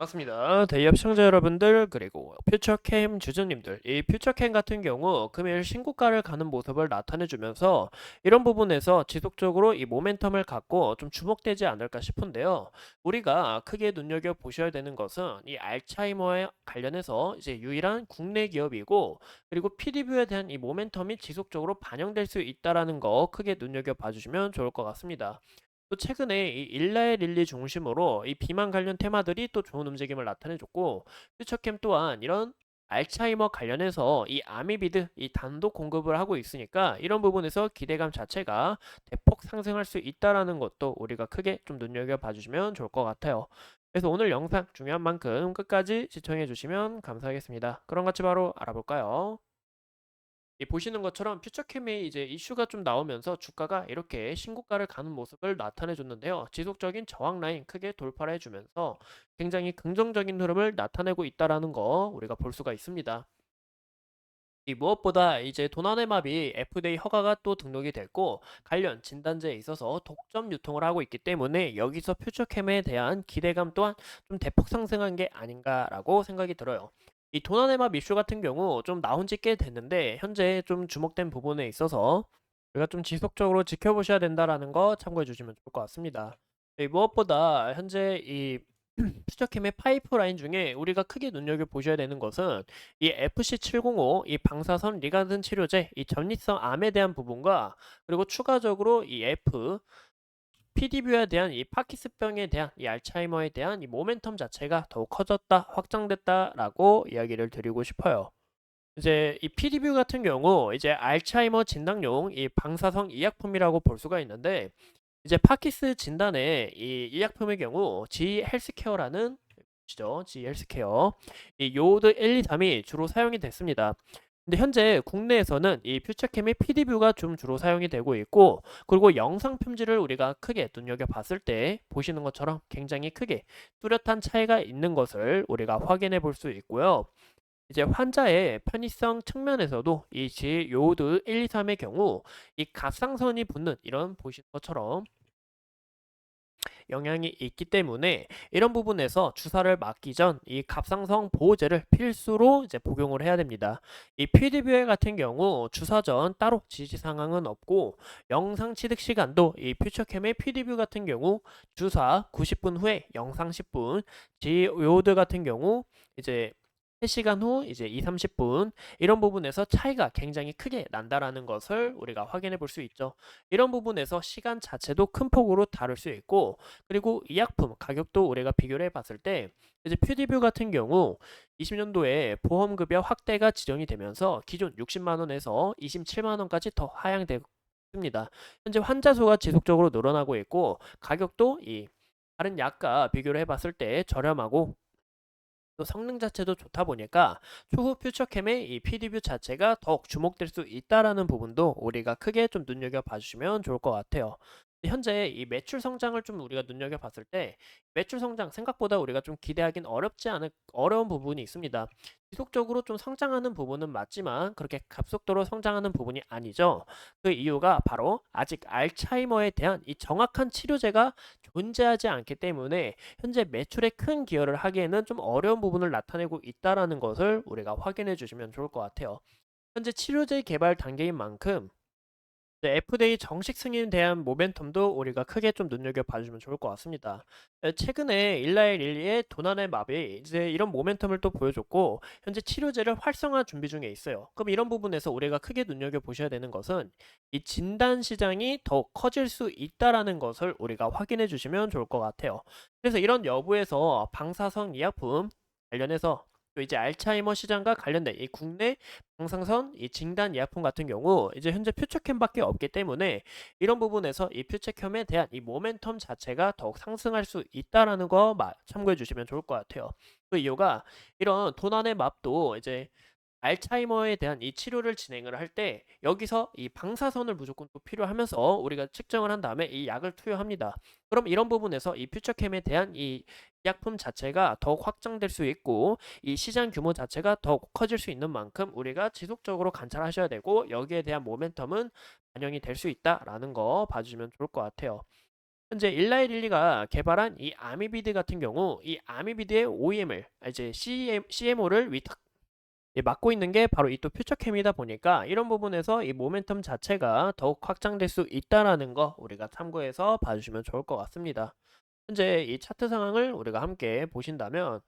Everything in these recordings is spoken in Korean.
맞습니다. 대기업 시청자 여러분들 그리고 퓨처캠 주주님들 이 퓨처캠 같은 경우 금일 신고가를 가는 모습을 나타내주면서 이런 부분에서 지속적으로 이 모멘텀을 갖고 좀 주목되지 않을까 싶은데요. 우리가 크게 눈여겨보셔야 되는 것은 이 알츠하이머에 관련해서 이제 유일한 국내 기업이고 그리고 PD뷰에 대한 이 모멘텀이 지속적으로 반영될 수 있다라는 거 크게 눈여겨봐 주시면 좋을 것 같습니다. 또 최근에 이 일라의 릴리 중심으로 이 비만 관련 테마들이 또 좋은 움직임을 나타내줬고 퓨처캠 또한 이런 알츠하이머 관련해서 이 아미비드 이 단독 공급을 하고 있으니까 이런 부분에서 기대감 자체가 대폭 상승할 수 있다라는 것도 우리가 크게 좀 눈여겨봐 주시면 좋을 것 같아요. 그래서 오늘 영상 중요한 만큼 끝까지 시청해 주시면 감사하겠습니다. 그럼 같이 바로 알아볼까요? 이 보시는 것처럼 퓨처캠이 이제 이슈가 좀 나오면서 주가가 이렇게 신고가를 가는 모습을 나타내 줬는데요. 지속적인 저항 라인 크게 돌파를 해주면서 굉장히 긍정적인 흐름을 나타내고 있다라는 거 우리가 볼 수가 있습니다. 이 무엇보다 이제 도나네맙이 FDA 허가가 또 등록이 됐고 관련 진단제에 있어서 독점 유통을 하고 있기 때문에 여기서 퓨처캠에 대한 기대감 또한 좀 대폭 상승한 게 아닌가라고 생각이 들어요. 이 도나네맙 이슈 같은 경우 좀 나온 지 꽤 됐는데 현재 좀 주목된 부분에 있어서 우리가 좀 지속적으로 지켜보셔야 된다라는 거 참고해 주시면 좋을 것 같습니다. 무엇보다 현재 이 퓨처캠의 파이프라인 중에 우리가 크게 눈여겨보셔야 되는 것은 이 FC705, 이 방사선 리가든 치료제, 이 전립선 암에 대한 부분과 그리고 추가적으로 이 PD뷰에 대한 이 파키스병에 대한 이 알츠하이머에 대한 이 모멘텀 자체가 더욱 커졌다, 확장됐다라고 이야기를 드리고 싶어요. 이제 이 PD뷰 같은 경우 이제 알츠하이머 진단용 이 방사성 의약품이라고 볼 수가 있는데 이제 파키스 진단에 이 의약품의 경우 G 헬스케어라는 시죠. G 헬스케어. 이 요오드 1, 2, 3이 주로 사용이 됐습니다. 근데 현재 국내에서는 이 퓨처캠의 PD뷰가 좀 주로 사용이 되고 있고 그리고 영상 품질을 우리가 크게 눈여겨 봤을 때 보시는 것처럼 굉장히 크게 뚜렷한 차이가 있는 것을 우리가 확인해 볼 수 있고요. 이제 환자의 편의성 측면에서도 이 G 요오드 1, 2, 3의 경우 이 갑상선이 붙는 이런 보시는 것처럼 영향이 있기 때문에 이런 부분에서 주사를 맞기 전 이 갑상선 보호제를 필수로 이제 복용을 해야 됩니다. 이 피디뷰에 같은 경우 주사 전 따로 지시 사항은 없고 영상 취득 시간도 이 퓨처캠의 피디뷰 같은 경우 주사 90분 후에 영상 10분, 지오드 같은 경우 이제 3시간 후 이제 2, 30분 이런 부분에서 차이가 굉장히 크게 난다라는 것을 우리가 확인해 볼 수 있죠. 이런 부분에서 시간 자체도 큰 폭으로 다를 수 있고 그리고 이 약품 가격도 우리가 비교를 해봤을 때 이제 퓨디뷰 같은 경우 20년도에 보험급여 확대가 지정이 되면서 기존 60만 원에서 27만 원까지 더 하향됐습니다. 현재 환자 수가 지속적으로 늘어나고 있고 가격도 이 다른 약과 비교를 해봤을 때 저렴하고 또 성능 자체도 좋다 보니까 추후 퓨처캠의 이 PD뷰 자체가 더욱 주목될 수 있다라는 부분도 우리가 크게 좀 눈여겨 봐주시면 좋을 것 같아요. 현재 이 매출 성장을 좀 우리가 눈여겨 봤을 때 매출 성장 생각보다 우리가 좀 기대하긴 어려운 부분이 있습니다. 지속적으로 좀 성장하는 부분은 맞지만 그렇게 급속도로 성장하는 부분이 아니죠. 그 이유가 바로 아직 알츠하이머에 대한 이 정확한 치료제가 존재하지 않기 때문에 현재 매출에 큰 기여를 하기에는 좀 어려운 부분을 나타내고 있다라는 것을 우리가 확인해 주시면 좋을 것 같아요. 현재 치료제 개발 단계인 만큼 FDA 정식 승인에 대한 모멘텀도 우리가 크게 좀 눈여겨봐 주면 좋을 것 같습니다. 최근에 일라의 릴리의 도난의 마비 이제 이런 모멘텀을 또 보여줬고 현재 치료제를 활성화 준비 중에 있어요. 그럼 이런 부분에서 우리가 크게 눈여겨보셔야 되는 것은 이 진단 시장이 더 커질 수 있다라는 것을 우리가 확인해 주시면 좋을 것 같아요. 그래서 이런 여부에서 방사성 의약품 관련해서 또 이제 알츠하이머 시장과 관련된 이 국내 방사선 이 진단 의약품 같은 경우 이제 현재 퓨처캠밖에 없기 때문에 이런 부분에서 이 퓨처캠에 대한 이 모멘텀 자체가 더욱 상승할 수 있다라는 거 참고해 주시면 좋을 것 같아요. 그 이유가 이런 도난의 맙도 이제 알츠하이머에 대한 이 치료를 진행을 할 때 여기서 이 방사선을 무조건 또 필요하면서 우리가 측정을 한 다음에 이 약을 투여합니다. 그럼 이런 부분에서 이 퓨처캠에 대한 이 약품 자체가 더욱 확장될 수 있고 이 시장 규모 자체가 더욱 커질 수 있는 만큼 우리가 지속적으로 관찰하셔야 되고 여기에 대한 모멘텀은 반영이 될 수 있다라는 거 봐주시면 좋을 것 같아요. 현재 일라이릴리가 개발한 이 아미비드 같은 경우 이 아미비드의 OEM을 이제 CMO를 위탁 맡고 있는 게 바로 이 또 퓨처캠이다 보니까 이런 부분에서 이 모멘텀 자체가 더욱 확장될 수 있다라는 거 우리가 참고해서 봐주시면 좋을 것 같습니다. 현재 이 차트 상황을 우리가 함께 보신다면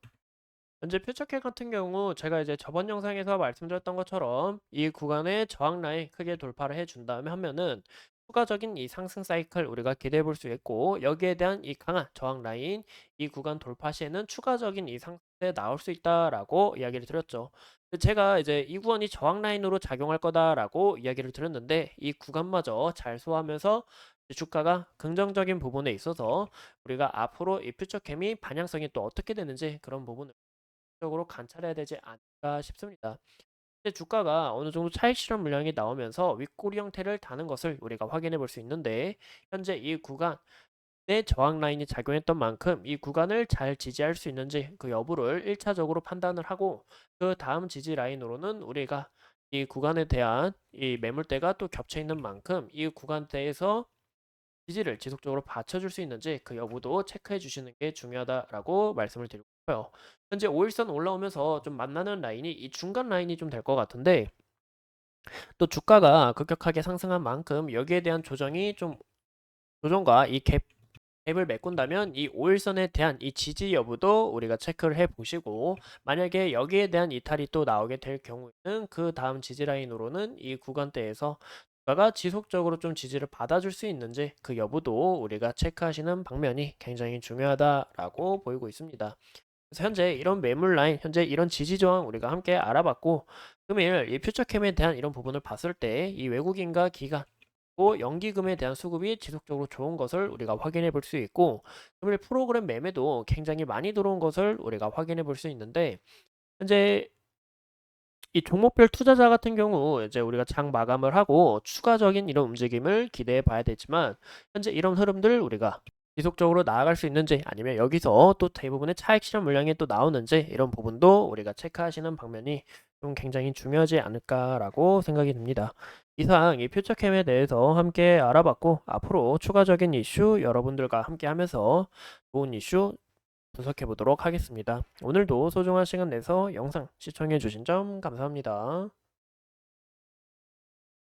현재 퓨처캠 같은 경우 제가 이제 저번 영상에서 말씀드렸던 것처럼 이 구간의 저항 라인 크게 돌파를 해준다면 하면은 추가적인 이 상승 사이클 우리가 기대해 볼 수 있고 여기에 대한 이 강한 저항 라인 이 구간 돌파 시에는 추가적인 이 상승세 나올 수 있다라고 이야기를 드렸죠. 근데 제가 이제 이 구간이 저항 라인으로 작용할 거다라고 이야기를 드렸는데 이 구간마저 잘 소화하면서 주가가 긍정적인 부분에 있어서 우리가 앞으로 이 퓨처캠이 반향성이 또 어떻게 되는지 그런 부분을 적으로 관찰해야 되지 않을까 싶습니다. 근데 주가가 어느 정도 차익 실현 물량이 나오면서 윗꼬리 형태를 다는 것을 우리가 확인해 볼 수 있는데 현재 이 구간의 저항 라인이 작용했던 만큼 이 구간을 잘 지지할 수 있는지 그 여부를 1차적으로 판단을 하고 그 다음 지지 라인으로는 우리가 이 구간에 대한 이 매물대가 또 겹쳐 있는 만큼 이 구간대에서 지지를 지속적으로 받쳐줄 수 있는지 그 여부도 체크해 주시는 게 중요하다라고 말씀을 드리고 싶어요. 현재 5일선 올라오면서 좀 만나는 라인이 이 중간 라인이 좀 될 것 같은데 또 주가가 급격하게 상승한 만큼 여기에 대한 조정이 좀 조정과 이 갭을 메꾼다면 이 5일선에 대한 이 지지 여부도 우리가 체크를 해 보시고 만약에 여기에 대한 이탈이 또 나오게 될 경우에는 그 다음 지지 라인으로는 이 구간대에서 주가가 지속적으로 좀 지지를 받아줄 수 있는지 그 여부도 우리가 체크하시는 방면이 굉장히 중요하다라고 보이고 있습니다. 그래서 현재 이런 매물 라인, 현재 이런 지지 저항 우리가 함께 알아봤고 금일 이 퓨처캠에 대한 이런 부분을 봤을 때 이 외국인과 기관 또 연기금에 대한 수급이 지속적으로 좋은 것을 우리가 확인해 볼 수 있고 금일 프로그램 매매도 굉장히 많이 들어온 것을 우리가 확인해 볼 수 있는데 현재 이 종목별 투자자 같은 경우 이제 우리가 장 마감을 하고 추가적인 이런 움직임을 기대해 봐야 되지만 현재 이런 흐름들 우리가 지속적으로 나아갈 수 있는지 아니면 여기서 또 대부분의 차익 실현 물량이 또 나오는지 이런 부분도 우리가 체크하시는 방면이 좀 굉장히 중요하지 않을까라고 생각이 듭니다. 이상 이 퓨처캠에 대해서 함께 알아봤고 앞으로 추가적인 이슈 여러분들과 함께 하면서 좋은 이슈 분석해 보도록 하겠습니다. 오늘도 소중한 시간 내서 영상 시청해 주신 점 감사합니다.